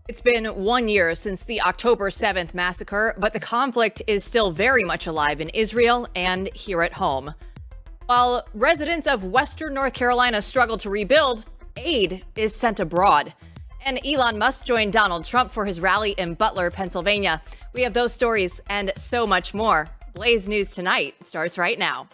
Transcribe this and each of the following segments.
It's been 1 year since the October 7th massacre, but the conflict is still very much alive in Israel and here at home. While residents of Western North Carolina struggle to rebuild, aid is sent abroad. And Elon Musk joined Donald Trump for his rally in Butler, Pennsylvania. We have those stories and so much more. Blaze News Tonight starts right now.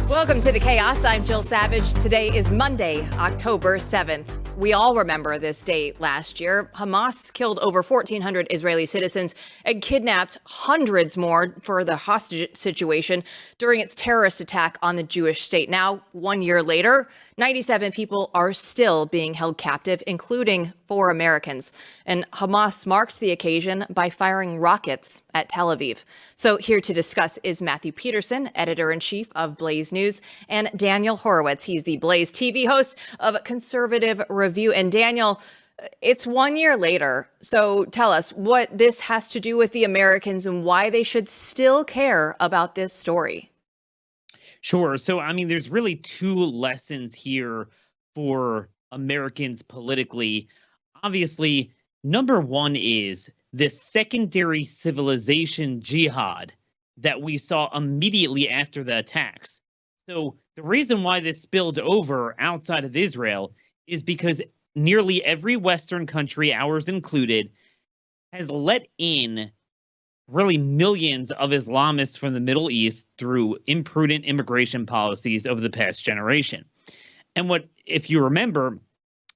Welcome to the Chaos. I'm Jill Savage. Today is Monday, October 7th. We all remember this date last year. Hamas killed over 1,400 Israeli citizens and kidnapped hundreds more for the hostage situation during its terrorist attack on the Jewish state. Now, 1 year later, 97 people are still being held captive, including 4 Americans. And Hamas marked the occasion by firing rockets at Tel Aviv. So here to discuss is Matthew Peterson, editor-in-chief of Blaze News, and Daniel Horowitz. He's the BlazeTV host of Conservative Review. And Daniel, it's 1 year later. So tell us what this has to do with the Americans and why they should still care about this story. Sure. So, there's really 2 lessons here for Americans politically. Obviously, number 1 is the secondary civilization jihad that we saw immediately after the attacks. So the reason why this spilled over outside of Israel is because nearly every Western country, ours included, has let in really millions of Islamists from the Middle East through imprudent immigration policies over the past generation. And if you remember,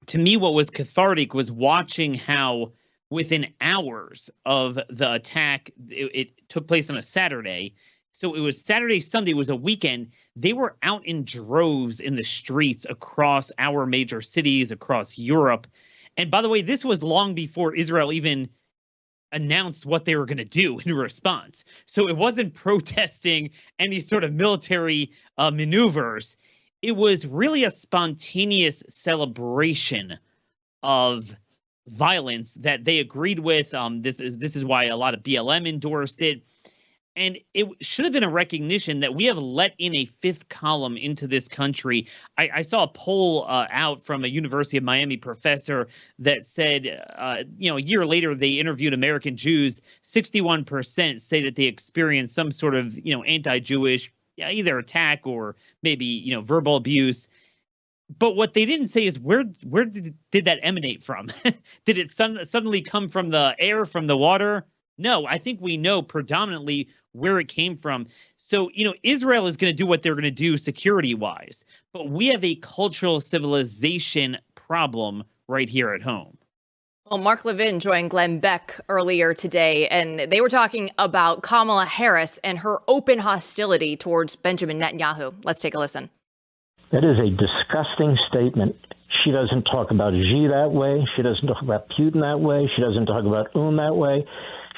to me, what was cathartic was watching how within hours of the attack, it took place on a Saturday. So it was Saturday, Sunday, it was a weekend. They were out in droves in the streets across our major cities, across Europe. And by the way, this was long before Israel even announced what they were going to do in response. So it wasn't protesting any sort of military maneuvers. It was really a spontaneous celebration of violence that they agreed with. This is why a lot of BLM endorsed it. And it should have been a recognition that we have let in a 5th column into this country. I saw a poll out from a University of Miami professor that said, a year later, they interviewed American Jews. 61% say that they experienced some sort of, anti-Jewish, either attack or maybe, verbal abuse. But what they didn't say is where did that emanate from? Did it suddenly come from the air, from the water? No, I think we know predominantly where it came from. So, Israel is going to do what they're going to do security-wise, but we have a cultural civilization problem right here at home. Well, Mark Levin joined Glenn Beck earlier today, and they were talking about Kamala Harris and her open hostility towards Benjamin Netanyahu. Let's take a listen. That is a disgusting statement. She doesn't talk about Xi that way. She doesn't talk about Putin that way. She doesn't talk about that way.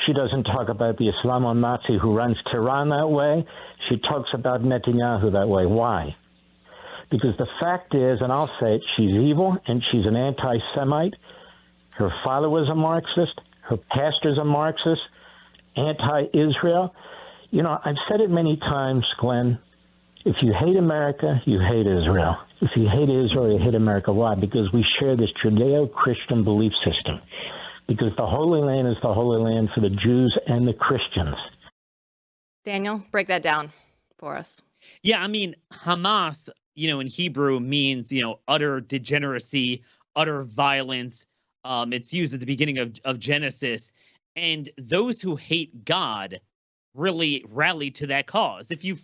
She doesn't talk about the Islamo-Nazi who runs Tehran that way. She talks about Netanyahu that way. Why? Because the fact is, and I'll say it, she's evil and she's an anti-Semite. Her father was a Marxist. Her pastor's a Marxist, anti-Israel. I've said it many times, Glenn. If you hate America, you hate Israel. If you hate Israel, you hate America. Why? Because we share this Judeo-Christian belief system. Because the Holy Land is the Holy Land for the Jews and the Christians. Daniel, break that down for us. Yeah, Hamas, in Hebrew means, utter degeneracy, utter violence. It's used at the beginning of Genesis. And those who hate God really rally to that cause. If you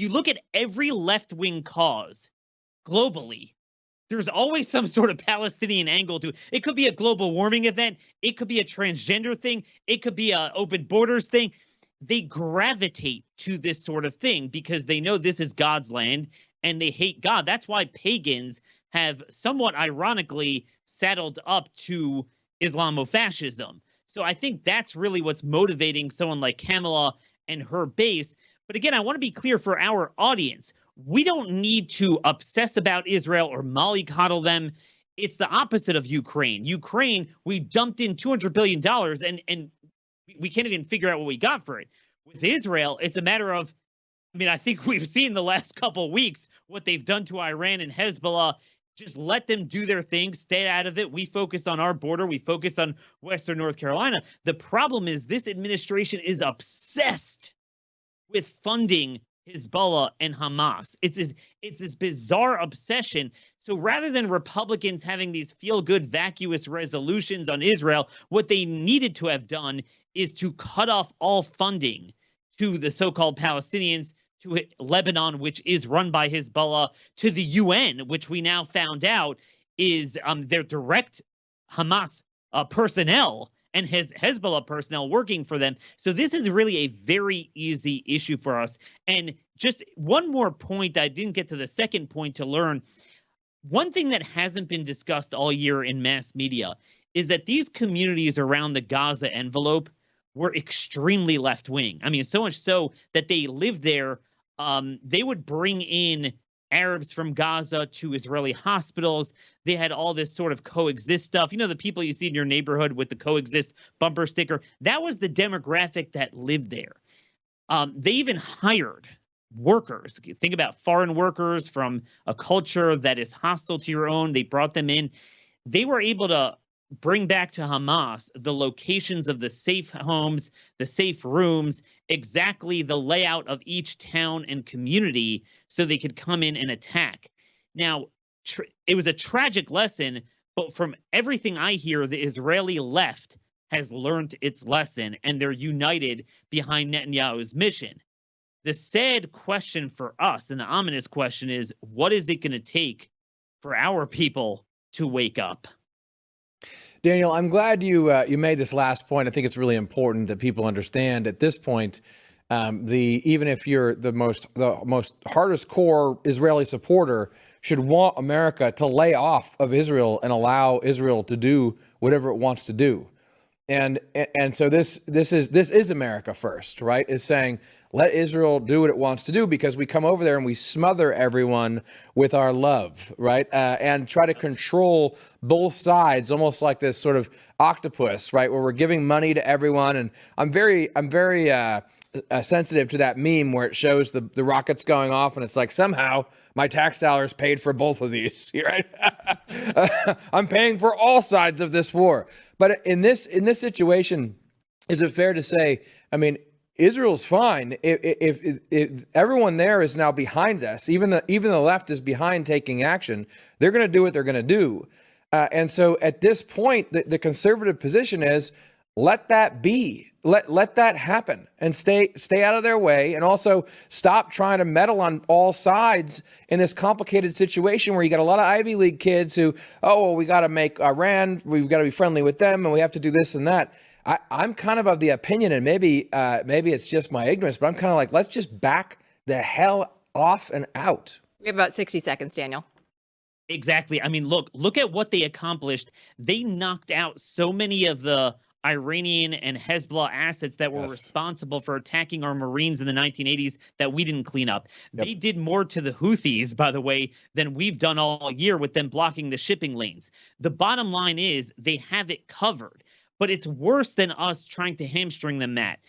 look at every left-wing cause globally, there's always some sort of Palestinian angle to it. It could be a global warming event. It could be a transgender thing. It could be a open borders thing. They gravitate to this sort of thing because they know this is God's land and they hate God. That's why pagans have somewhat ironically saddled up to Islamofascism. So I think that's really what's motivating someone like Kamala and her base. But again, I want to be clear for our audience. We don't need to obsess about Israel or mollycoddle them. It's the opposite of Ukraine. Ukraine, we dumped in $200 billion and we can't even figure out what we got for it. With Israel, it's a matter of, I think we've seen the last couple of weeks what they've done to Iran and Hezbollah. Just let them do their thing, stay out of it. We focus on our border. We focus on Western North Carolina. The problem is this administration is obsessed with funding Hezbollah and Hamas. It's this bizarre obsession. So rather than Republicans having these feel-good, vacuous resolutions on Israel, what they needed to have done is to cut off all funding to the so-called Palestinians, to Lebanon, which is run by Hezbollah, to the UN, which we now found out is their direct Hamas personnel and Hezbollah personnel working for them. So this is really a very easy issue for us. And just one more point, I didn't get to the second point to learn. One thing that hasn't been discussed all year in mass media is that these communities around the Gaza envelope were extremely left-wing. So much so that they lived there. They would bring in Arabs from Gaza to Israeli hospitals. They had all this sort of coexist stuff. The people you see in your neighborhood with the coexist bumper sticker. That was the demographic that lived there. They even hired workers. Think about foreign workers from a culture that is hostile to your own. They brought them in. They were able to bring back to Hamas the locations of the safe homes, the safe rooms, exactly the layout of each town and community so they could come in and attack. Now, it was a tragic lesson, but from everything I hear, the Israeli left has learned its lesson and they're united behind Netanyahu's mission. The sad question for us and the ominous question is, what is it going to take for our people to wake up? Daniel, I'm glad you made this last point. I think it's really important that people understand at this point, even if you're the most hardest core Israeli supporter, should want America to lay off of Israel and allow Israel to do whatever it wants to do. And so this is America first, right? Is saying, let Israel do what it wants to do, because we come over there and we smother everyone with our love, right? And try to control both sides, almost like this sort of octopus, right? Where we're giving money to everyone. And I'm very sensitive to that meme where it shows the rockets going off and it's like, somehow my tax dollars paid for both of these, right? I'm paying for all sides of this war. But in this situation, is it fair to say, Israel's fine if everyone there is now behind us. Even the left is behind taking action. They're going to do what they're going to do. And so at this point, the conservative position is let that be. Let that happen and stay out of their way, and also stop trying to meddle on all sides in this complicated situation where you got a lot of Ivy League kids who, we got to make Iran, we've got to be friendly with them, and we have to do this and that. I'm kind of the opinion, and maybe it's just my ignorance, but I'm kind of like, let's just back the hell off and out. We have about 60 seconds, Daniel. Exactly. Look at what they accomplished. They knocked out so many of the Iranian and Hezbollah assets that were responsible for attacking our Marines in the 1980s that we didn't clean up. Yep. They did more to the Houthis, by the way, than we've done all year with them blocking the shipping lanes. The bottom line is they have it covered, but it's worse than us trying to hamstring them, Matt.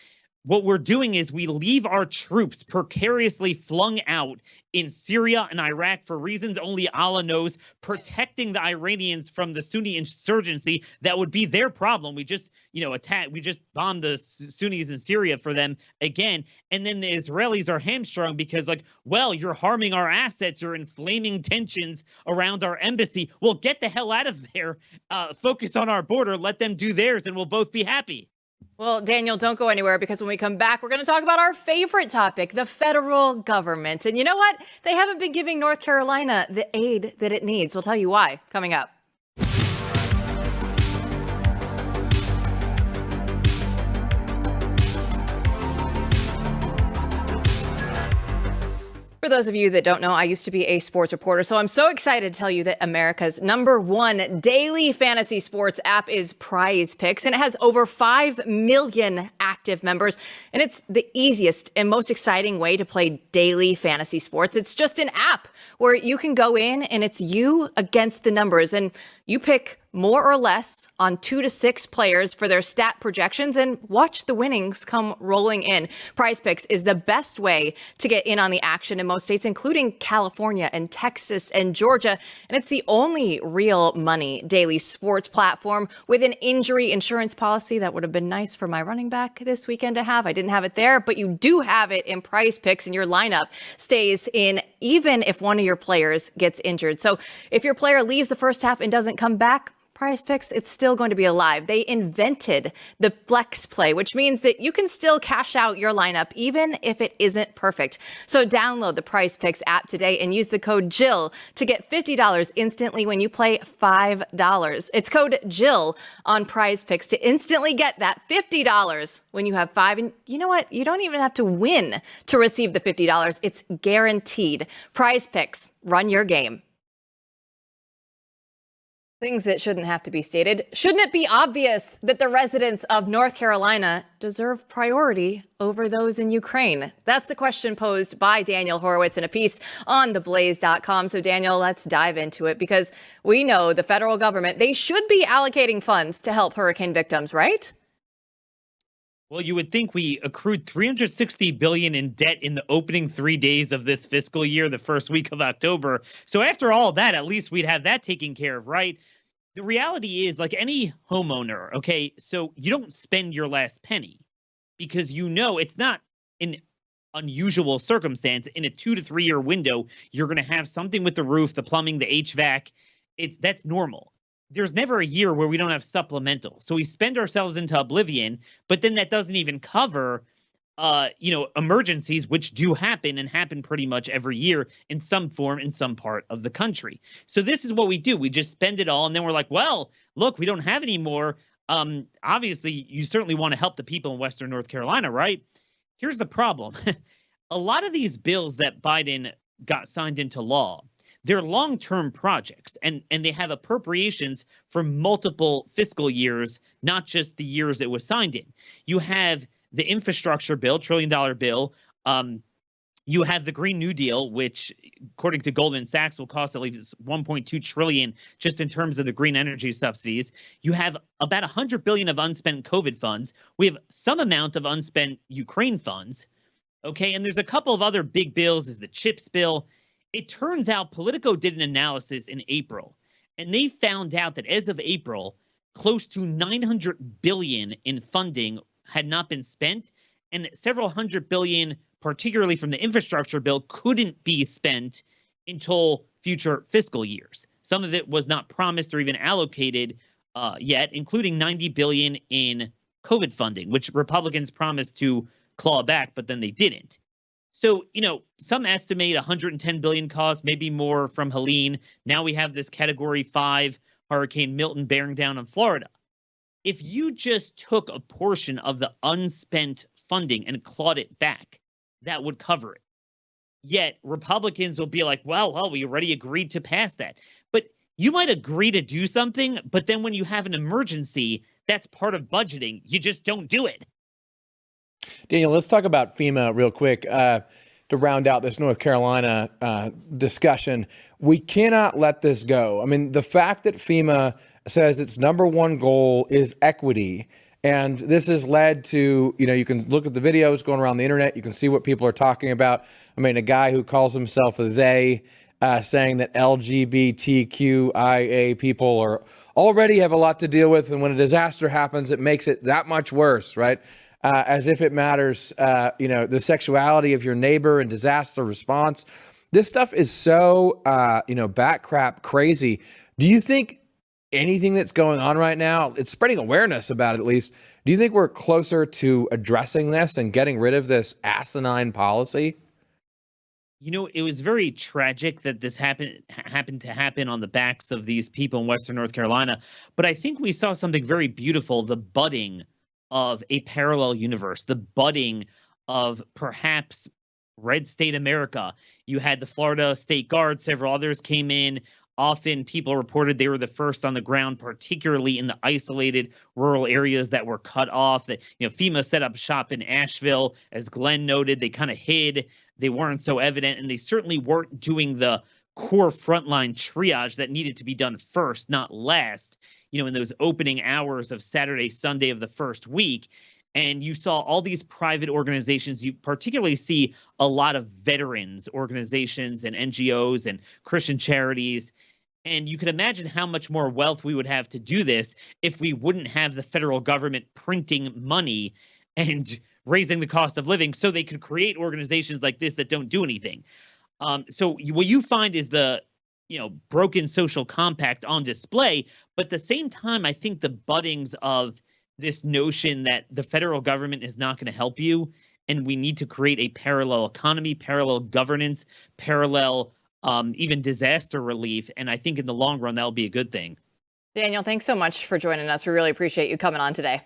What we're doing is we leave our troops precariously flung out in Syria and Iraq for reasons only Allah knows, protecting the Iranians from the Sunni insurgency. That would be their problem. We just, we just bombed the Sunnis in Syria for them again. And then the Israelis are hamstrung because you're harming our assets. You're inflaming tensions around our embassy. Well, get the hell out of there. Focus on our border. Let them do theirs and we'll both be happy. Well, Daniel, don't go anywhere, because when we come back, we're going to talk about our favorite topic, the federal government. And you know what? They haven't been giving North Carolina the aid that it needs. We'll tell you why coming up. For those of you that don't know, I used to be a sports reporter, so I'm so excited to tell you that America's #1 daily fantasy sports app is Prize Picks, and it has over 5 million active members, and it's the easiest and most exciting way to play daily fantasy sports. It's just an app where you can go in and it's you against the numbers, and you pick more or less on 2 to 6 players for their stat projections and watch the winnings come rolling in. Prize Picks is the best way to get in on the action in most states, including California and Texas and Georgia. And it's the only real money daily sports platform with an injury insurance policy. That would have been nice for my running back this weekend to have. I didn't have it there, but you do have it in Prize Picks, and your lineup stays in even if one of your players gets injured. So if your player leaves the first half and doesn't come back, Prize Picks, it's still going to be alive. They invented the flex play, which means that you can still cash out your lineup even if it isn't perfect. So download the Prize Picks app today and use the code Jill to get $50 instantly when you play $5. It's code Jill on Prize Picks to instantly get that $50 when you have 5. And you know what? You don't even have to win to receive the $50. It's guaranteed. Prize Picks, run your game. Things that shouldn't have to be stated. Shouldn't it be obvious that the residents of North Carolina deserve priority over those in Ukraine? That's the question posed by Daniel Horowitz in a piece on theblaze.com. So Daniel, let's dive into it, because we know the federal government, they should be allocating funds to help hurricane victims, right? Well, you would think we accrued $360 billion in debt in the opening 3 days of this fiscal year, the first week of October. So after all that, at least we'd have that taken care of, right? The reality is, like any homeowner, okay, so you don't spend your last penny because you know it's not an unusual circumstance. In a 2 to 3 year window, you're going to have something with the roof, the plumbing, the HVAC. That's normal. There's never a year where we don't have supplemental. So we spend ourselves into oblivion, but then that doesn't even cover, emergencies, which do happen and happen pretty much every year in some form in some part of the country. So this is what we do. We just spend it all. And then we're like, well, look, we don't have any more. Obviously, you certainly want to help the people in Western North Carolina, right? Here's the problem. A lot of these bills that Biden got signed into law, they're long-term projects, and they have appropriations for multiple fiscal years, not just the years it was signed in. You have the infrastructure bill, $1 trillion bill. You have the Green New Deal, which, according to Goldman Sachs, will cost at least $1.2 trillion just in terms of the green energy subsidies. You have about $100 billion of unspent COVID funds. We have some amount of unspent Ukraine funds. Okay, and there's a couple of other big bills. There's the CHIPS bill. It turns out Politico did an analysis in April, and they found out that as of April, close to $900 billion in funding had not been spent, and several hundred billion, particularly from the infrastructure bill, couldn't be spent until future fiscal years. Some of it was not promised or even allocated yet, including $90 billion in COVID funding, which Republicans promised to claw back, but then they didn't. So, some estimate $110 billion cost, maybe more from Helene. Now we have this Category 5 Hurricane Milton bearing down on Florida. If you just took a portion of the unspent funding and clawed it back, that would cover it. Yet Republicans will be like, well, we already agreed to pass that. But you might agree to do something, but then when you have an emergency, that's part of budgeting. You just don't do it. Daniel, let's talk about FEMA real quick to round out this North Carolina discussion. We cannot let this go. I mean, the fact that FEMA says its #1 goal is equity, and this has led to, you can look at the videos going around the internet. You can see what people are talking about. I mean, a guy who calls himself a they, saying that LGBTQIA people already have a lot to deal with, and when a disaster happens, it makes it that much worse, right? As if it matters, the sexuality of your neighbor and disaster response. This stuff is so, bat crap crazy. Do you think anything that's going on right now, it's spreading awareness about it at least, do you think we're closer to addressing this and getting rid of this asinine policy? It was very tragic that this happened to happen on the backs of these people in Western North Carolina. But I think we saw something very beautiful, the budding of a parallel universe, the budding of perhaps Red State America. You had the Florida State Guard, several others came in. Often people reported they were the first on the ground, particularly in the isolated rural areas that were cut off. That, FEMA set up shop in Asheville. As Glenn noted, they kind of hid. They weren't so evident, and they certainly weren't doing the core frontline triage that needed to be done first, not last, in those opening hours of Saturday, Sunday of the first week. And you saw all these private organizations. You particularly see a lot of veterans organizations and NGOs and Christian charities. And you can imagine how much more wealth we would have to do this if we wouldn't have the federal government printing money and raising the cost of living so they could create organizations like this that don't do anything. So what you find is the broken social compact on display. But at the same time, I think the buddings of this notion that the federal government is not going to help you, and we need to create a parallel economy, parallel governance, parallel even disaster relief. And I think in the long run, that'll be a good thing. Daniel, thanks so much for joining us. We really appreciate you coming on today.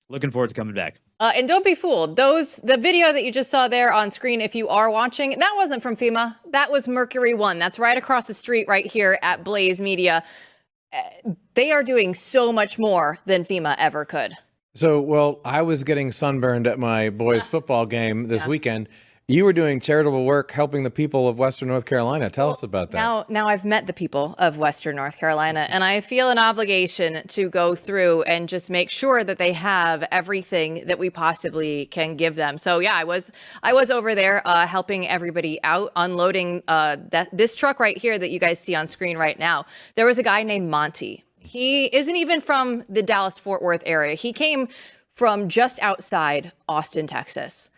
Looking forward to coming back. And don't be fooled. The video that you just saw there on screen, if you are watching, that wasn't from FEMA. That was Mercury One. That's right across the street right here at Blaze Media. They are doing so much more than FEMA ever could. So, well, I was getting sunburned at my boys' football game this weekend. You were doing charitable work helping the people of Western North Carolina. Tell us about that. Now I've met the people of Western North Carolina, and I feel an obligation to go through and just make sure that they have everything that we possibly can give them. So yeah, I was over there helping everybody out, unloading this truck right here that you guys see on screen right now. There was a guy named Monty. He isn't even from the Dallas-Fort Worth area. He came from just outside Austin, Texas.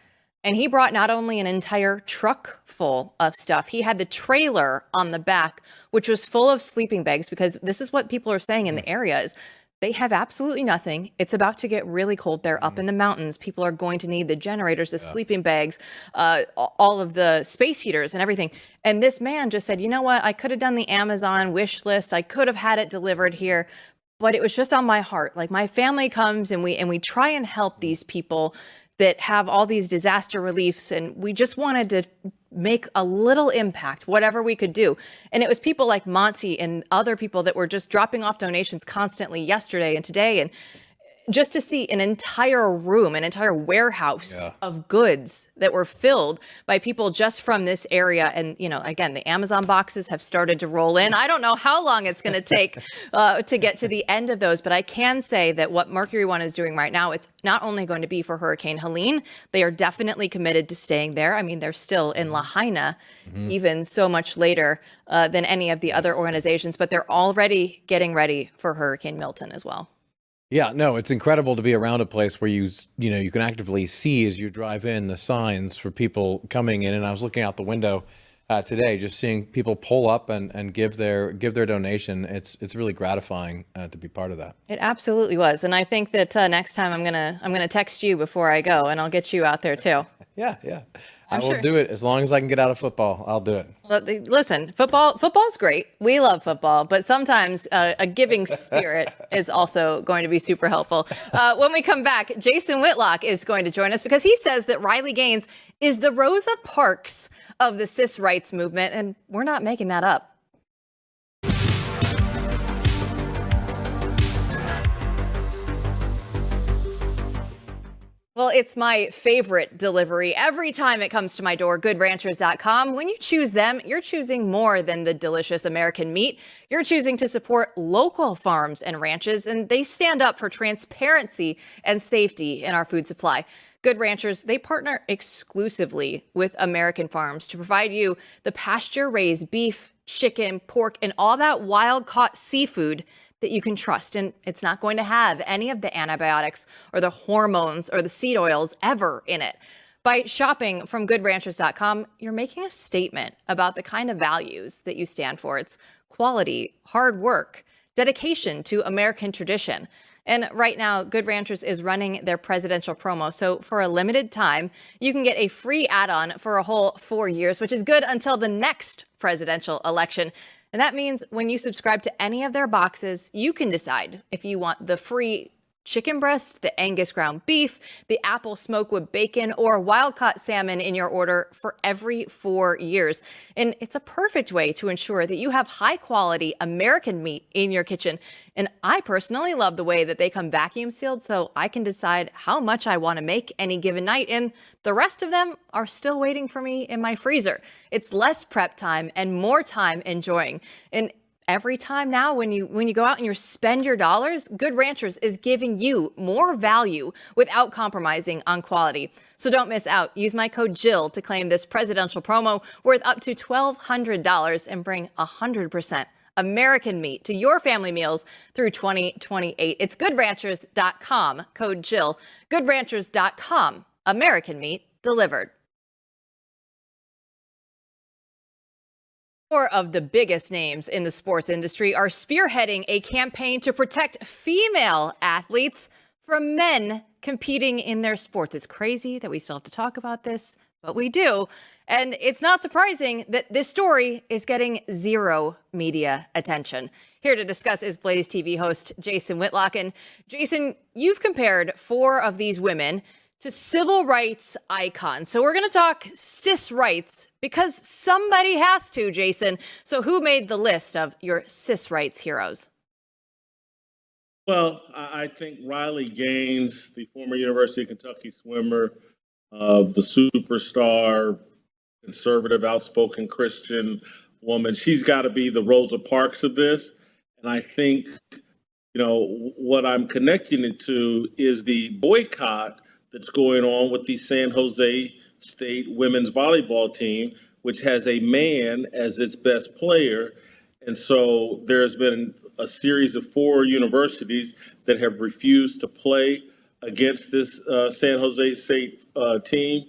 And he brought not only an entire truck full of stuff, he had the trailer on the back, which was full of sleeping bags, because this is what people are saying in the area is they have absolutely nothing. It's about to get really cold. They're up in the mountains. People are going to need the generators, the sleeping bags, all of the space heaters and everything. And this man just said, you know what? I could have done the Amazon wish list. I could have had it delivered here, but it was just on my heart. Like, my family comes and we try and help these people that have all these disaster reliefs, and we just wanted to make a little impact, whatever we could do. And it was people like Monty and other people that were just dropping off donations constantly yesterday and today. And just to see an entire room, an entire warehouse of goods that were filled by people just from this area. And, again, the Amazon boxes have started to roll in. I don't know how long it's going to take to get to the end of those, but I can say that what Mercury One is doing right now, it's not only going to be for Hurricane Helene. They are definitely committed to staying there. I mean, they're still in Lahaina, even so much later than any of the other organizations, but they're already getting ready for Hurricane Milton as well. Yeah, no, it's incredible to be around a place where you can actively see as you drive in the signs for people coming in. And I was looking out the window today, just seeing people pull up and give their donation. It's really gratifying to be part of that. It absolutely was, and I think that next time I'm gonna text you before I go, and I'll get you out there too. Yeah. I will do it as long as I can get out of football. I'll do it. Well, listen, football's great. We love football, but sometimes a giving spirit is also going to be super helpful. When we come back, Jason Whitlock is going to join us because he says that Riley Gaines is the Rosa Parks of the cis rights movement, and we're not making that up. Well, it's my favorite delivery every time it comes to my door, goodranchers.com. When you choose them, you're choosing more than the delicious American meat. You're choosing to support local farms and ranches, and they stand up for transparency and safety in our food supply. Good Ranchers, they partner exclusively with American farms to provide you the pasture-raised beef, chicken, pork, and all that wild-caught seafood that you can trust. And it's not going to have any of the antibiotics or the hormones or the seed oils ever in it. By shopping from goodranchers.com, you're making a statement about the kind of values that you stand for. It's quality, hard work, dedication to American tradition. And right now, Good Ranchers is running their presidential promo. So for a limited time, you can get a free add-on for a whole 4 years, which is good until the next presidential election. And that means when you subscribe to any of their boxes, you can decide if you want the free chicken breast, the Angus ground beef, the apple smoke with bacon, or wild-caught salmon in your order for every 4 years. And it's a perfect way to ensure that you have high-quality American meat in your kitchen. And I personally love the way that they come vacuum sealed, so I can decide how much I want to make any given night. And the rest of them are still waiting for me in my freezer. It's less prep time and more time enjoying. And every time now when you go out and you spend your dollars, Good Ranchers is giving you more value without compromising on quality. So don't miss out. Use my code Jill to claim this presidential promo worth up to $1,200 and bring 100% American meat to your family meals through 2028. It's goodranchers.com, code Jill. Goodranchers.com, American meat delivered. Four of the biggest names in the sports industry are spearheading a campaign to protect female athletes from men competing in their sports. It's crazy that we still have to talk about this, but we do. And it's not surprising that this story is getting zero media attention. Here to discuss is BlazeTV host Jason Whitlock. And Jason, you've compared four of these women to civil rights icons. So we're going to talk cis rights because somebody has to, Jason. So who made the list of your cis rights heroes? Well, I think Riley Gaines, the former University of Kentucky swimmer, the superstar, conservative, outspoken Christian woman, she's got to be the Rosa Parks of this. And I think, what I'm connecting it to is the boycott that's going on with the San Jose State women's volleyball team, which has a man as its best player. And so there's been a series of 4 universities that have refused to play against this San Jose State team.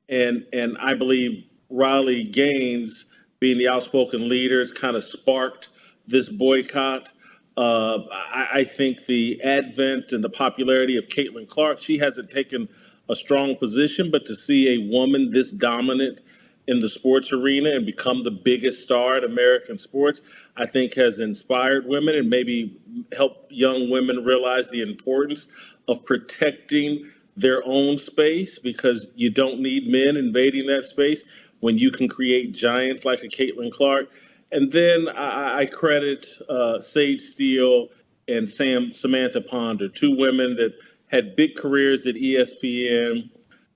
And I believe Riley Gaines, being the outspoken leader, has kind of sparked this boycott. I think the advent and the popularity of Caitlin Clark, she hasn't taken a strong position, but to see a woman this dominant in the sports arena and become the biggest star in American sports, I think has inspired women and maybe helped young women realize the importance of protecting their own space, because you don't need men invading that space when you can create giants like a Caitlin Clark. And then I credit Sage Steele and Samantha Ponder, 2 women that had big careers at ESPN,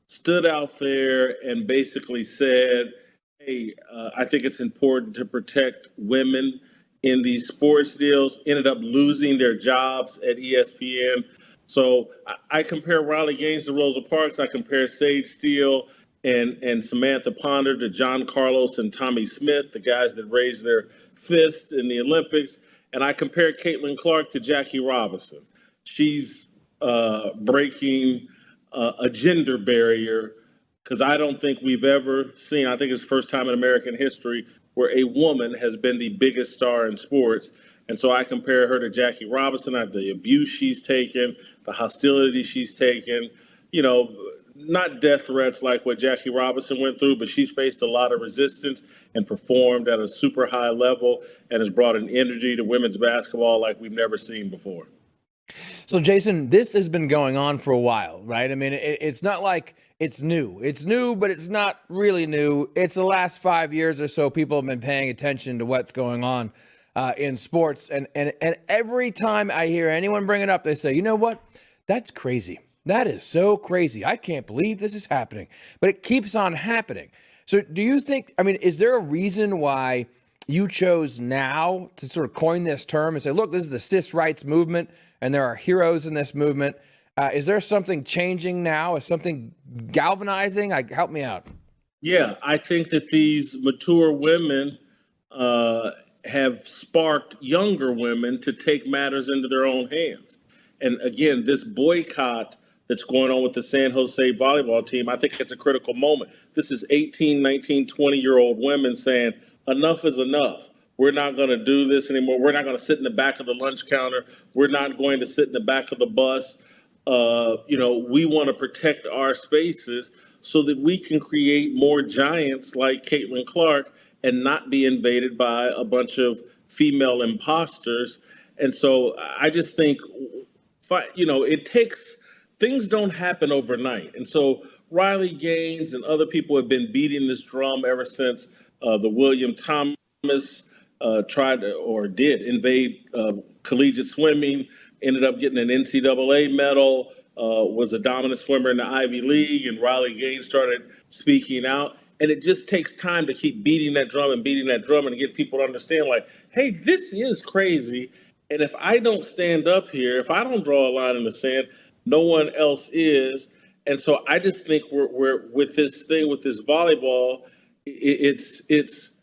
stood out there and basically said, hey, I think it's important to protect women in these sports deals, ended up losing their jobs at ESPN. So I compare Riley Gaines to Rosa Parks. I compare Sage Steele and Samantha Ponder to John Carlos and Tommy Smith, the guys that raised their fists in the Olympics. And I compare Caitlin Clark to Jackie Robinson. She's breaking a gender barrier, because I don't think we've ever seen, I think it's the first time in American history where a woman has been the biggest star in sports. And so I compare her to Jackie Robinson, the abuse she's taken, the hostility she's taken, not death threats like what Jackie Robinson went through, but she's faced a lot of resistance and performed at a super high level and has brought an energy to women's basketball like we've never seen before. So, Jason, this has been going on for a while, right? I mean, it's not like it's new. It's new, but it's not really new. It's the last 5 years or so people have been paying attention to what's going on in sports. And every time I hear anyone bring it up, they say, you know what? That's crazy. That is so crazy. I can't believe this is happening. But it keeps on happening. So do you think, is there a reason why you chose now to sort of coin this term and say, look, this is the cis rights movement, and there are heroes in this movement? Is there something changing now? Is something galvanizing? Help me out. Yeah, I think that these mature women have sparked younger women to take matters into their own hands. And again, this boycott that's going on with the San Jose volleyball team, I think it's a critical moment. This is 18, 19, 20-year-old women saying, enough is enough. We're not going to do this anymore. We're not going to sit in the back of the lunch counter. We're not going to sit in the back of the bus. We want to protect our spaces so that we can create more giants like Caitlin Clark and not be invaded by a bunch of female imposters. And so I just think it takes, things don't happen overnight. And so Riley Gaines and other people have been beating this drum ever since the William Thomas tried to, or did invade collegiate swimming, ended up getting an NCAA medal, was a dominant swimmer in the Ivy League, and Riley Gaines started speaking out. And it just takes time to keep beating that drum and get people to understand, like, hey, this is crazy. And if I don't stand up here, if I don't draw a line in the sand, no one else is. And so I just think we're with this thing, with this volleyball, it's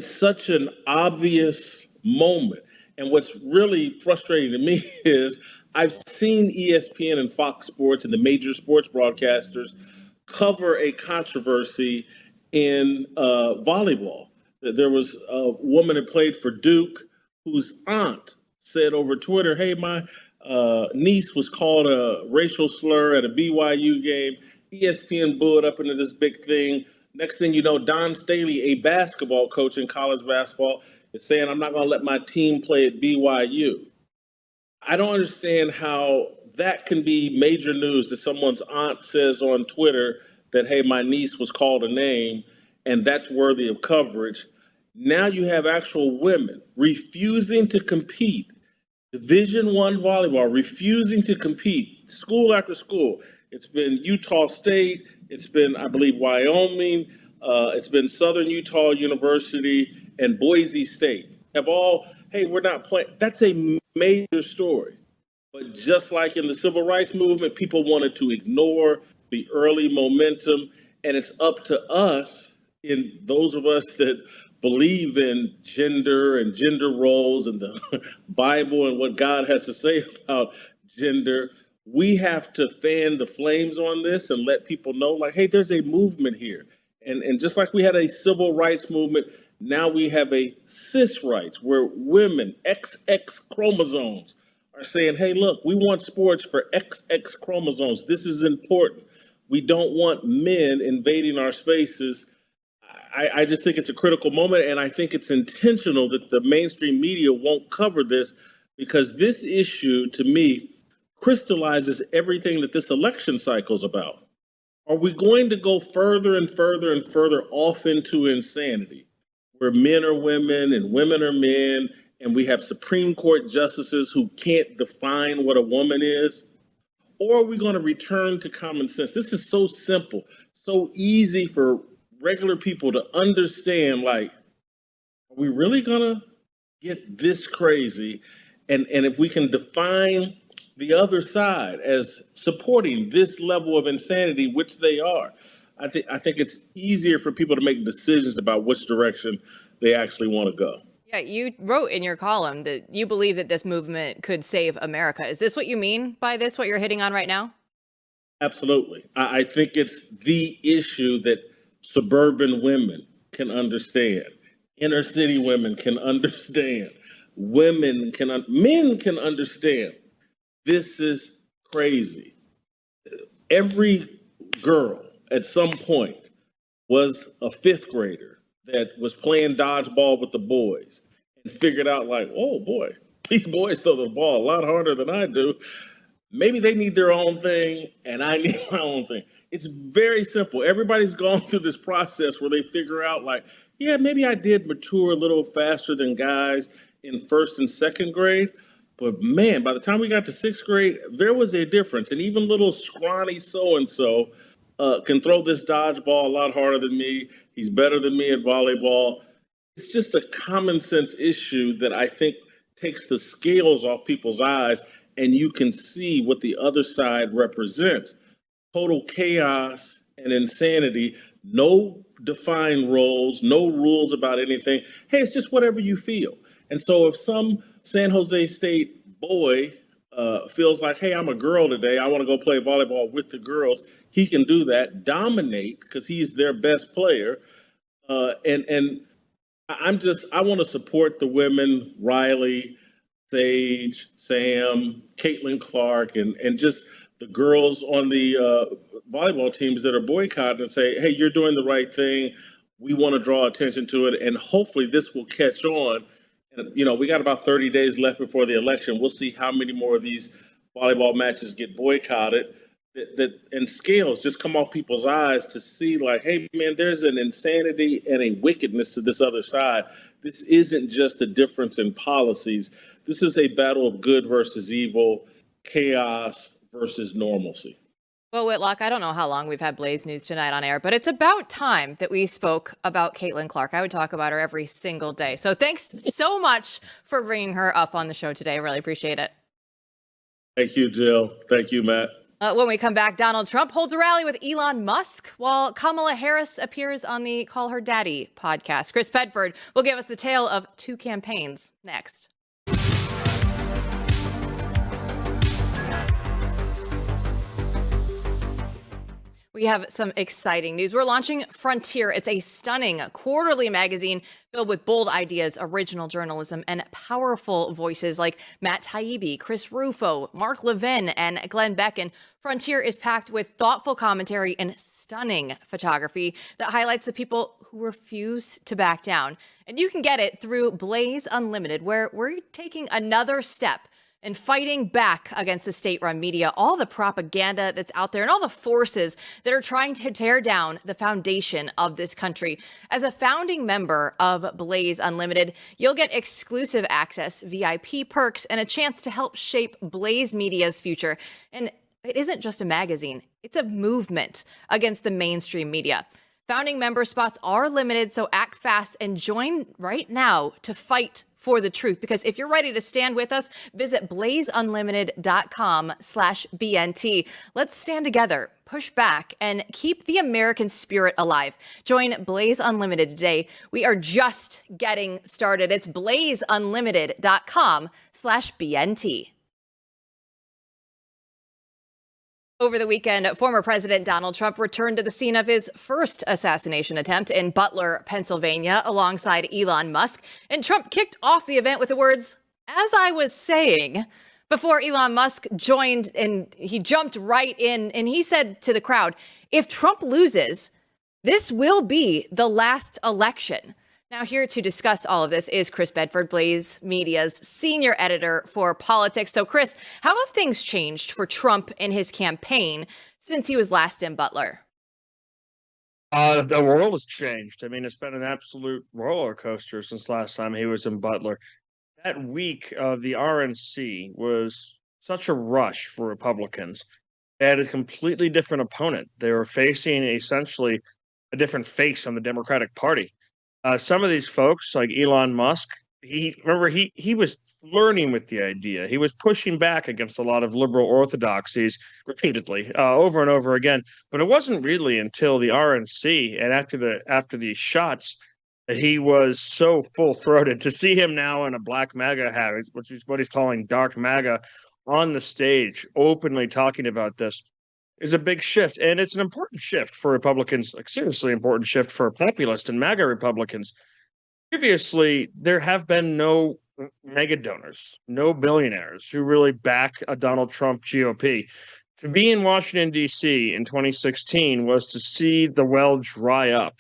such an obvious moment. And what's really frustrating to me is I've seen ESPN and Fox Sports and the major sports broadcasters cover a controversy in volleyball. There was a woman that played for Duke whose aunt said over Twitter, hey, my niece was called a racial slur at a BYU game. ESPN blew it up into this big thing. Next thing you know, Don Staley, a basketball coach in college basketball, is saying, I'm not going to let my team play at BYU. I don't understand how that can be major news that someone's aunt says on Twitter that, hey, my niece was called a name, and that's worthy of coverage. Now you have actual women refusing to compete, Division I volleyball, refusing to compete, school after school. It's been Utah State, it's been, I believe, Wyoming, it's been Southern Utah University, and Boise State have all, hey, we're not playing. That's a major story. But just like in the civil rights movement, people wanted to ignore the early momentum, and it's up to us, in those of us that believe in gender and gender roles and the Bible and what God has to say about gender. We have to fan the flames on this and let people know, like, hey, there's a movement here. And just like we had a civil rights movement, now we have a cis rights where women, XX chromosomes, are saying, hey, look, we want sports for XX chromosomes. This is important. We don't want men invading our spaces. I just think it's a critical moment, and I think it's intentional that the mainstream media won't cover this, because this issue, to me, crystallizes everything that this election cycle is about. Are we going to go further and further and further off into insanity, where men are women and women are men, and we have Supreme Court justices who can't define what a woman is? Or are we going to return to common sense? This is so simple, so easy for regular people to understand, like, are we really gonna get this crazy? And if we can define the other side as supporting this level of insanity, which they are, I think it's easier for people to make decisions about which direction they actually want to go. Yeah, you wrote in your column that you believe that this movement could save America. Is this what you mean by this, what you're hitting on right now? Absolutely. I think it's the issue that suburban women can understand, inner city women can understand, men can understand. This is crazy. Every girl at some point was a fifth grader that was playing dodgeball with the boys and figured out, like, oh boy, these boys throw the ball a lot harder than I do. Maybe they need their own thing and I need my own thing. It's very simple. Everybody's gone through this process where they figure out, like, yeah, maybe I did mature a little faster than guys in first and second grade. But man, by the time we got to sixth grade, there was a difference. And even little scrawny so-and-so can throw this dodgeball a lot harder than me. He's better than me at volleyball. It's just a common sense issue that I think takes the scales off people's eyes, and you can see what the other side represents. Total chaos and insanity, no defined roles, no rules about anything. Hey, it's just whatever you feel. And so if some San Jose State boy feels like, hey, I'm a girl today, I want to go play volleyball with the girls, he can do that, dominate, because he's their best player. And I want to support the women, Riley, Sage, Sam, Caitlin Clark, and just the girls on the volleyball teams that are boycotting, and say, hey, you're doing the right thing. We want to draw attention to it, and hopefully this will catch on. And, we got about 30 days left before the election. We'll see how many more of these volleyball matches get boycotted, that and scales just come off people's eyes to see like, hey, man, there's an insanity and a wickedness to this other side. This isn't just a difference in policies. This is a battle of good versus evil, chaos versus normalcy. Well, Whitlock, I don't know how long we've had Blaze News tonight on air, but it's about time that we spoke about Caitlin Clark. I would talk about her every single day. So thanks so much for bringing her up on the show today. I really appreciate it. Thank you, Jill. Thank you, Matt. When we come back, Donald Trump holds a rally with Elon Musk while Kamala Harris appears on the Call Her Daddy podcast. Chris Bedford will give us the tale of two campaigns next. We have some exciting news. We're launching Frontier. It's a stunning quarterly magazine filled with bold ideas, original journalism, and powerful voices like Matt Taibbi, Chris Rufo, Mark Levin, and Glenn Beck. And Frontier is packed with thoughtful commentary and stunning photography that highlights the people who refuse to back down. And you can get it through Blaze Unlimited, where we're taking another step and fighting back against the state-run media, all the propaganda that's out there, and all the forces that are trying to tear down the foundation of this country. As a founding member of Blaze Unlimited, you'll get exclusive access, VIP perks, and a chance to help shape Blaze Media's future. And it isn't just a magazine, it's a movement against the mainstream media. Founding member spots are limited, so act fast and join right now to fight for the truth. Because if you're ready to stand with us, visit blazeunlimited.com/BNT. Let's stand together, push back, and keep the American spirit alive. Join Blaze Unlimited today. We are just getting started. It's blazeunlimited.com/BNT. Over the weekend, former President Donald Trump returned to the scene of his first assassination attempt in Butler, Pennsylvania, alongside Elon Musk. And Trump kicked off the event with the words, "As I was saying," before Elon Musk joined, and he jumped right in and he said to the crowd, "If Trump loses, this will be the last election." Now, here to discuss all of this is Chris Bedford, Blaze Media's senior editor for politics. So, Chris, how have things changed for Trump in his campaign since he was last in Butler? The world has changed. I mean, it's been an absolute roller coaster since last time he was in Butler. That week of the RNC was such a rush for Republicans. They had a completely different opponent. They were facing essentially a different face on the Democratic Party. Some of these folks, like Elon Musk, he was flirting with the idea. He was pushing back against a lot of liberal orthodoxies repeatedly, over and over again. But it wasn't really until the RNC and after the shots that he was so full-throated. To see him now in a black MAGA hat, which is what he's calling dark MAGA, on the stage, openly talking about this, is a big shift. And it's an important shift for Republicans, a seriously important shift for populist and MAGA Republicans. Previously, there have been no mega donors, no billionaires who really back a Donald Trump GOP. To be in Washington, D.C. in 2016 was to see the well dry up.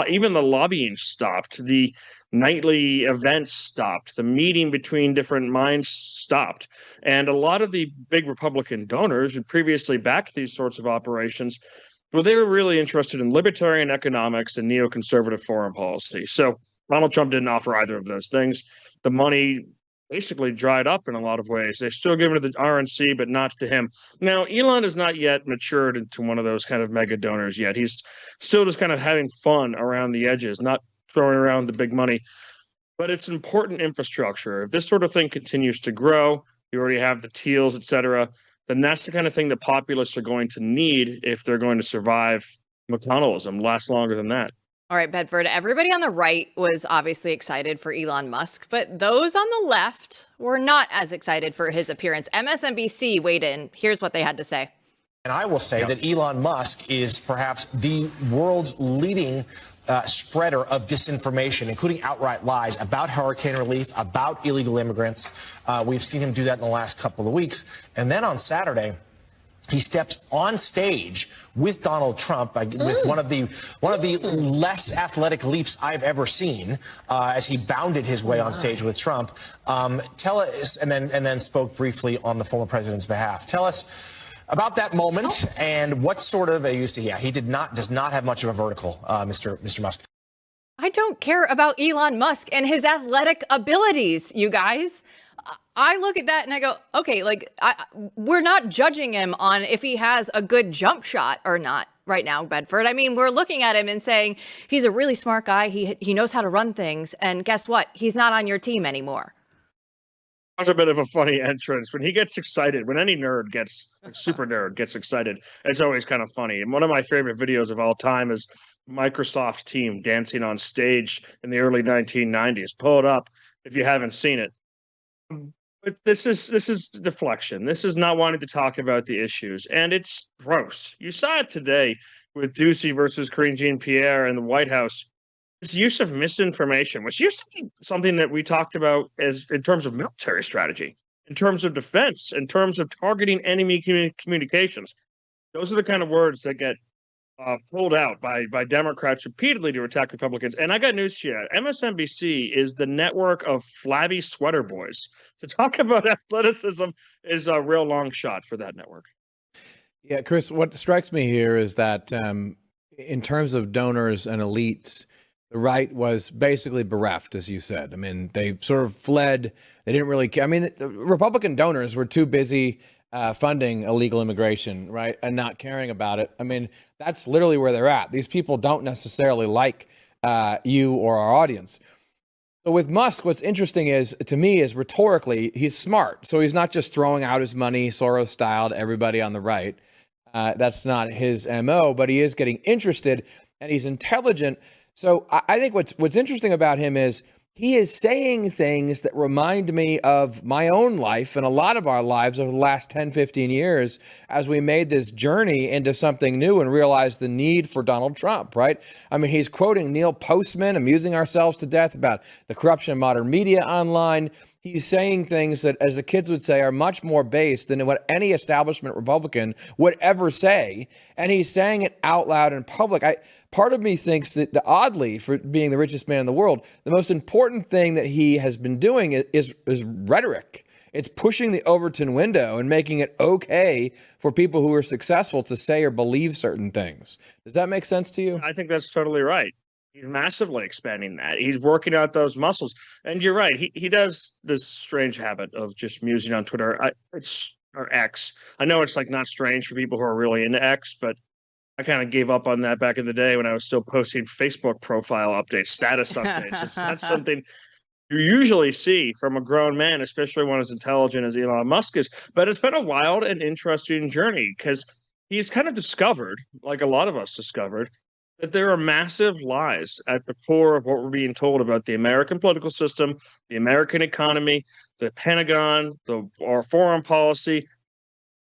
Even the lobbying stopped. The nightly events stopped. The meeting between different minds stopped. And a lot of the big Republican donors who previously backed these sorts of operations, well, they were really interested in libertarian economics and neoconservative foreign policy. So Donald Trump didn't offer either of those things. The money basically dried up in a lot of ways. They still give it to the RNC, but not to him. Now, Elon has not yet matured into one of those kind of mega donors yet. He's still just kind of having fun around the edges, not throwing around the big money. But it's important infrastructure. If this sort of thing continues to grow, you already have the Teals, et cetera, then that's the kind of thing that populists are going to need if they're going to survive McConnellism, last longer than that. All right, Bedford, everybody on the right was obviously excited for Elon Musk, but those on the left were not as excited for his appearance. MSNBC weighed in. Here's what they had to say. And I will say that Elon Musk is perhaps the world's leading spreader of disinformation, including outright lies about hurricane relief, about illegal immigrants. We've seen him do that in the last couple of weeks. And then on Saturday, he steps on stage with Donald Trump, with one of the less athletic leaps I've ever seen, as he bounded his way on stage with Trump. Tell us, and then spoke briefly on the former president's behalf. Tell us about that moment and what sort of he does not have much of a vertical, Mr. Musk. I don't care about Elon Musk and his athletic abilities, you guys. I look at that and I go, okay, we're not judging him on if he has a good jump shot or not right now, Bedford. I mean, we're looking at him and saying he's a really smart guy. He knows how to run things. And guess what? He's not on your team anymore. That's a bit of a funny entrance. When he gets excited, when any super nerd gets excited, it's always kind of funny. And one of my favorite videos of all time is Microsoft's team dancing on stage in the early 1990s. Pull it up if you haven't seen it. But this is deflection. This is not wanting to talk about the issues, and it's gross. You saw it today with Ducey versus Karine Jean-Pierre in the White House. This use of misinformation, which used to be something that we talked about as in terms of military strategy, in terms of defense, in terms of targeting enemy communications. Those are the kind of words that get pulled out by Democrats repeatedly to attack Republicans. And I got news to you. MSNBC is the network of flabby sweater boys. So talk about athleticism is a real long shot for that network. Yeah, Chris, what strikes me here is that in terms of donors and elites, the right was basically bereft, as you said. I mean, they sort of fled. They didn't really care. I mean, the Republican donors were too busy funding illegal immigration, right, and not caring about it. I mean, that's literally where they're at. These people don't necessarily like you or our audience. So with Musk, what's interesting is, to me, is rhetorically, he's smart. So he's not just throwing out his money, Soros style, to everybody on the right. That's not his MO, but he is getting interested and he's intelligent. So I think what's interesting about him is he is saying things that remind me of my own life and a lot of our lives over the last 10, 15 years as we made this journey into something new and realized the need for Donald Trump, right? I mean, he's quoting Neil Postman, amusing ourselves to death about the corruption of modern media online. He's saying things that, as the kids would say, are much more based than what any establishment Republican would ever say. And he's saying it out loud in public. Part of me thinks that, oddly, for being the richest man in the world, the most important thing that he has been doing is rhetoric. It's pushing the Overton window and making it okay for people who are successful to say or believe certain things. Does that make sense to you? I think that's totally right. He's massively expanding that. He's working out those muscles. And you're right. He does this strange habit of just musing on Twitter. Or X. I know it's not strange for people who are really into X, but I kind of gave up on that back in the day when I was still posting Facebook profile updates, status updates. It's not something you usually see from a grown man, especially one as intelligent as Elon Musk is. But it's been a wild and interesting journey because he's kind of discovered, like a lot of us discovered, that there are massive lies at the core of what we're being told about the American political system, the American economy, the Pentagon, our foreign policy.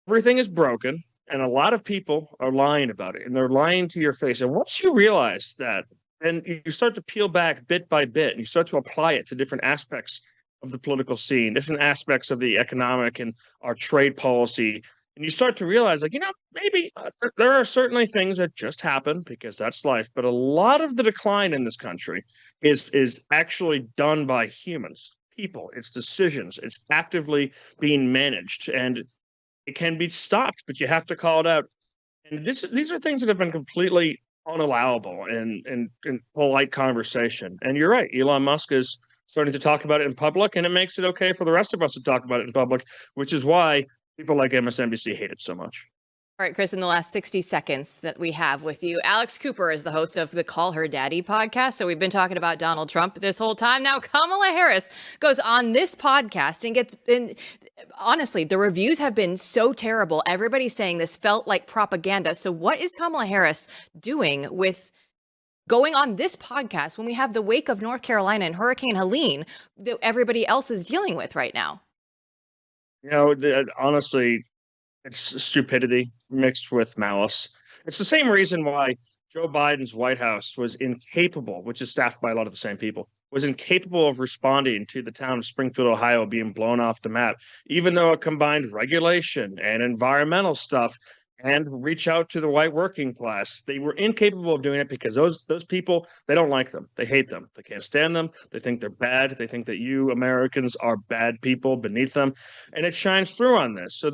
Everything is broken. And a lot of people are lying about it, and they're lying to your face. And once you realize that, and you start to peel back bit by bit, and you start to apply it to different aspects of the political scene, different aspects of the economic and our trade policy, and you start to realize, maybe there are certainly things that just happen because that's life. But a lot of the decline in this country is actually done by humans, people. It's decisions. It's actively being managed, and it can be stopped, but you have to call it out. And these are things that have been completely unallowable in polite conversation. And you're right. Elon Musk is starting to talk about it in public, and it makes it okay for the rest of us to talk about it in public, which is why people like MSNBC hate it so much. All right, Chris, in the last 60 seconds that we have with you, Alex Cooper is the host of the Call Her Daddy podcast. So we've been talking about Donald Trump this whole time. Now, Kamala Harris goes on this podcast and honestly, the reviews have been so terrible. Everybody's saying this felt like propaganda. So what is Kamala Harris doing with going on this podcast when we have the wake of North Carolina and Hurricane Helene that everybody else is dealing with right now? Honestly, it's stupidity mixed with malice. It's the same reason why Joe Biden's White House was incapable, which is staffed by a lot of the same people, was incapable of responding to the town of Springfield, Ohio being blown off the map, even though it combined regulation and environmental stuff and reach out to the white working class. They were incapable of doing it because those people, they don't like them. They hate them. They can't stand them. They think they're bad. They think that you Americans are bad people beneath them. And it shines through on this. So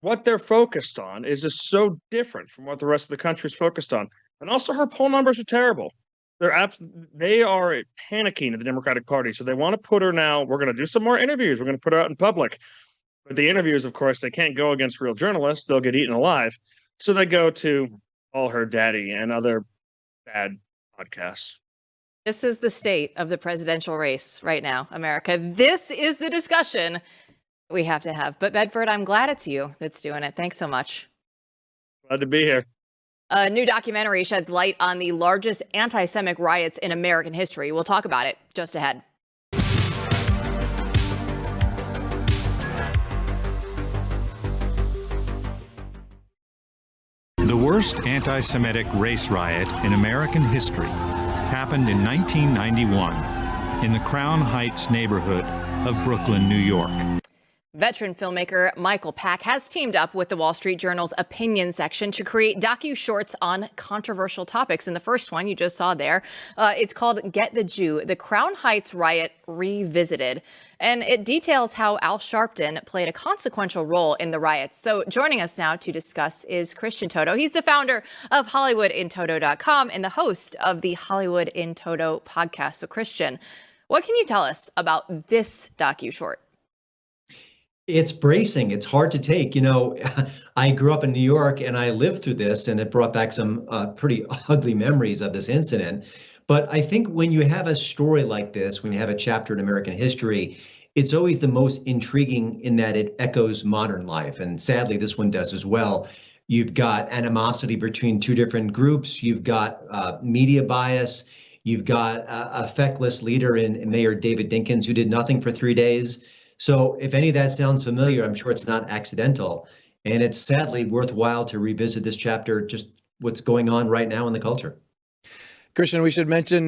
what they're focused on is just so different from what the rest of the country is focused on. And also her poll numbers are terrible. They are panicking at the Democratic Party. So they want to put her now. We're going to do some more interviews. We're going to put her out in public. But the interviews, of course, they can't go against real journalists. They'll get eaten alive. So they go to All Her Daddy and other bad podcasts. This is the state of the presidential race right now, America. This is the discussion we have to have. But Bedford, I'm glad it's you that's doing it. Thanks so much. Glad to be here. A new documentary sheds light on the largest anti-Semitic riots in American history. We'll talk about it just ahead. The worst anti-Semitic race riot in American history happened in 1991 in the Crown Heights neighborhood of Brooklyn, New York. Veteran filmmaker Michael Pack has teamed up with the Wall Street Journal's opinion section to create docu-shorts on controversial topics. And the first one you just saw there, it's called Get the Jew, the Crown Heights riot revisited. And it details how Al Sharpton played a consequential role in the riots. So joining us now to discuss is Christian Toto. He's the founder of HollywoodInToto.com and the host of the Hollywood in Toto podcast. So Christian, what can you tell us about this docu-short? It's bracing. It's hard to take. You know, I grew up in New York and I lived through this, and it brought back some pretty ugly memories of this incident. But I think when you have a story like this, when you have a chapter in American history, it's always the most intriguing in that it echoes modern life. And sadly, this one does as well. You've got animosity between two different groups. You've got media bias. You've got a feckless leader in Mayor David Dinkins who did nothing for 3 days. So if any of that sounds familiar, I'm sure it's not accidental. And it's sadly worthwhile to revisit this chapter, just what's going on right now in the culture. Christian, we should mention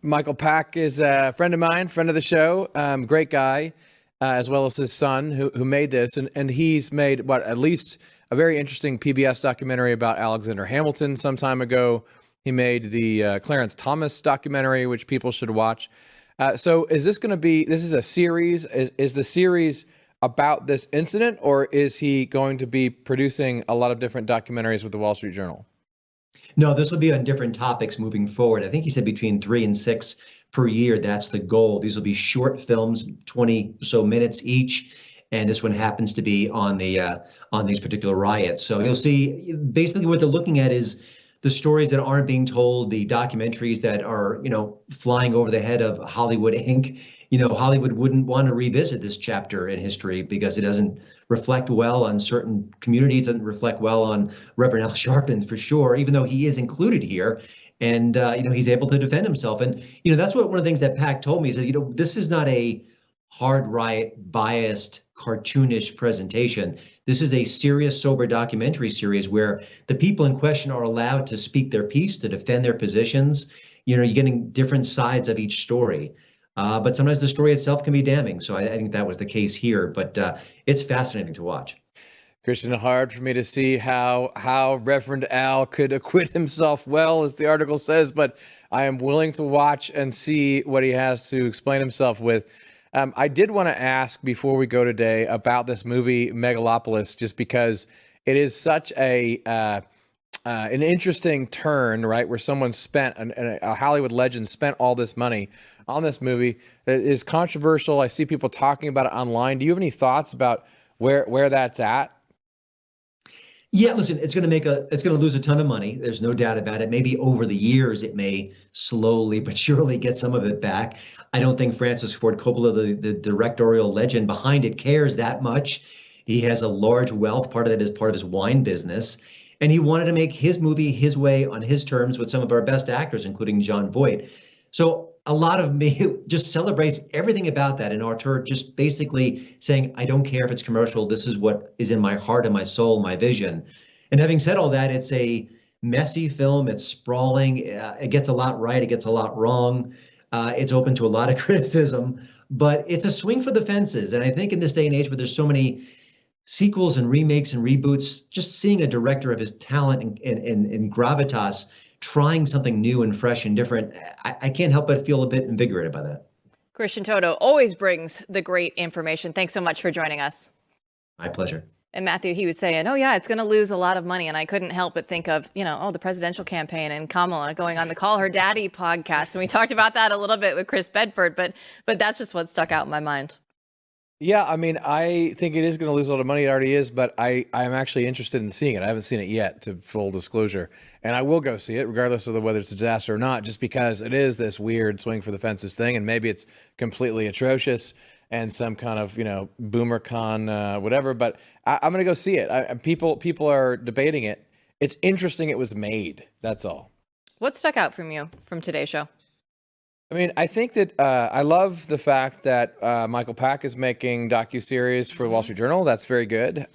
Michael Pack is a friend of mine, friend of the show, great guy, as well as his son who made this. And he's made, at least a very interesting PBS documentary about Alexander Hamilton some time ago. He made the Clarence Thomas documentary, which people should watch. So is this going to be, this is a series, is the series about this incident, or is he going to be producing a lot of different documentaries with the Wall Street Journal? No, this will be on different topics moving forward. I think he said between 3 and 6 per year. That's the goal. These will be short films, 20 or so minutes each. And this one happens to be on these particular riots. So you'll see basically what they're looking at is the stories that aren't being told, the documentaries that are, flying over the head of Hollywood Inc. Hollywood wouldn't want to revisit this chapter in history because it doesn't reflect well on certain communities, doesn't reflect well on Reverend Al Sharpton for sure, even though he is included here. And, he's able to defend himself. And, that's one of the things that Pac told me. He says, this is not a hard right, biased, cartoonish presentation. This is a serious, sober documentary series where the people in question are allowed to speak their piece, to defend their positions. You're getting different sides of each story. But sometimes the story itself can be damning. So I think that was the case here. But it's fascinating to watch. Christian, hard for me to see how Reverend Al could acquit himself well, as the article says. But I am willing to watch and see what he has to explain himself with. I did want to ask before we go today about this movie Megalopolis, just because it is such an interesting turn, right? Where someone spent a Hollywood legend spent all this money on this movie. It is controversial. I see people talking about it online. Do you have any thoughts about where that's at? Yeah, listen, it's going to lose a ton of money. There's no doubt about it. Maybe over the years, it may slowly but surely get some of it back. I don't think Francis Ford Coppola, the directorial legend behind it, cares that much. He has a large wealth. Part of that is part of his wine business. And he wanted to make his movie his way on his terms with some of our best actors, including Jon Voight. So a lot of me just celebrates everything about that. And Artur just basically saying, I don't care if it's commercial. This is what is in my heart and my soul, my vision. And having said all that, it's a messy film. It's sprawling. It gets a lot right. It gets a lot wrong. It's open to a lot of criticism, but it's a swing for the fences. And I think in this day and age where there's so many sequels and remakes and reboots, just seeing a director of his talent and gravitas trying something new and fresh and different, I can't help but feel a bit invigorated by that. Christian Toto always brings the great information. Thanks so much for joining us. My pleasure. And Matthew, he was saying, oh, yeah, it's going to lose a lot of money. And I couldn't help but think of, the presidential campaign and Kamala going on the Call Her Daddy podcast. And we talked about that a little bit with Chris Bedford, but that's just what stuck out in my mind. Yeah, I mean, I think it is going to lose a lot of money. It already is, but I'm actually interested in seeing it. I haven't seen it yet, to full disclosure. And I will go see it, regardless of whether it's a disaster or not, just because it is this weird swing for the fences thing. And maybe it's completely atrocious and some kind of, boomer con, whatever. But I'm going to go see it. People are debating it. It's interesting it was made. That's all. What stuck out from you from today's show? I mean, I think that I love the fact that Michael Pack is making docuseries for the Wall Street Journal. That's very good.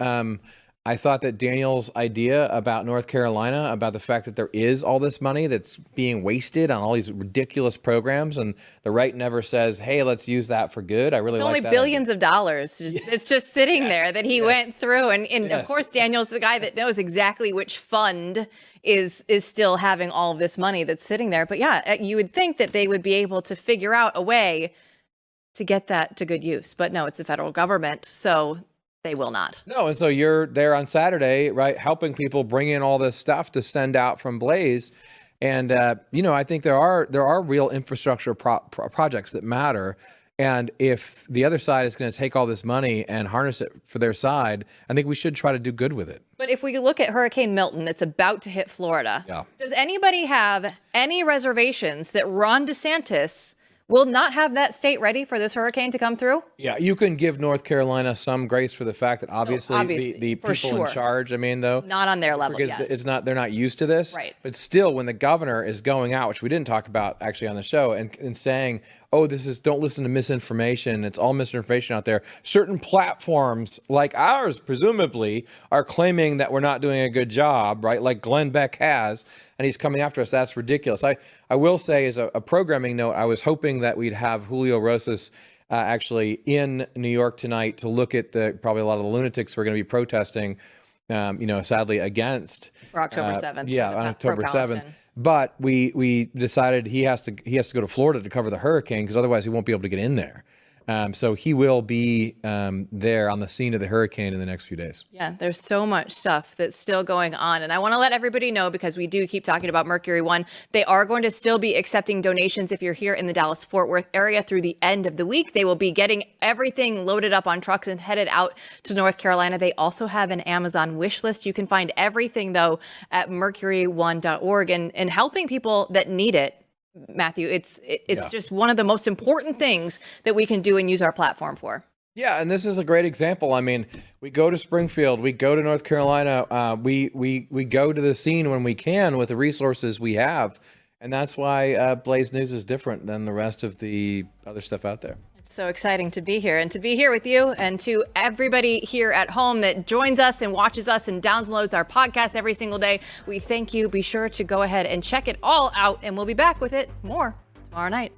I thought that Daniel's idea about North Carolina, about the fact that there is all this money that's being wasted on all these ridiculous programs, and the right never says, hey, let's use that for good. I really like that. It's only billions of dollars. It's just sitting there that he went through. And of course, Daniel's the guy that knows exactly which fund is still having all of this money that's sitting there. But yeah, you would think that they would be able to figure out a way to get that to good use. But no, it's the federal government. So they will not. No, and so you're there on Saturday, right, helping people bring in all this stuff to send out from Blaze. And, I think there are real infrastructure projects that matter. And if the other side is going to take all this money and harness it for their side, I think we should try to do good with it. But if we look at Hurricane Milton, that's about to hit Florida. Yeah. Does anybody have any reservations that Ron DeSantis will not have that state ready for this hurricane to come through? Yeah, you can give North Carolina some grace for the fact that obviously the people in charge, though. Not on their level, because yes. they're not used to this. Right. But still, when the governor is going out, which we didn't talk about actually on the show, and saying, oh, don't listen to misinformation. It's all misinformation out there. Certain platforms like ours, presumably, are claiming that we're not doing a good job, right? Like Glenn Beck has, and he's coming after us. That's ridiculous. I will say, as a programming note, I was hoping that we'd have Julio Rosas actually in New York tonight to look at probably a lot of the lunatics who are going to be protesting, sadly against. For October 7th. Yeah, on October 7th. But we decided he has to go to Florida to cover the hurricane, because otherwise he won't be able to get in there. So he will be there on the scene of the hurricane in the next few days. Yeah, there's so much stuff that's still going on. And I want to let everybody know, because we do keep talking about Mercury One, they are going to still be accepting donations if you're here in the Dallas-Fort Worth area through the end of the week. They will be getting everything loaded up on trucks and headed out to North Carolina. They also have an Amazon wish list. You can find everything, though, at mercury1.org and helping people that need it. Matthew, it's just one of the most important things that we can do and use our platform for. Yeah, and this is a great example. I mean, we go to Springfield, we go to North Carolina, we go to the scene when we can with the resources we have, and that's why Blaze News is different than the rest of the other stuff out there. It's so exciting to be here and to be here with you, and to everybody here at home that joins us and watches us and downloads our podcast every single day. We thank you. Be sure to go ahead and check it all out, and we'll be back with it more tomorrow night.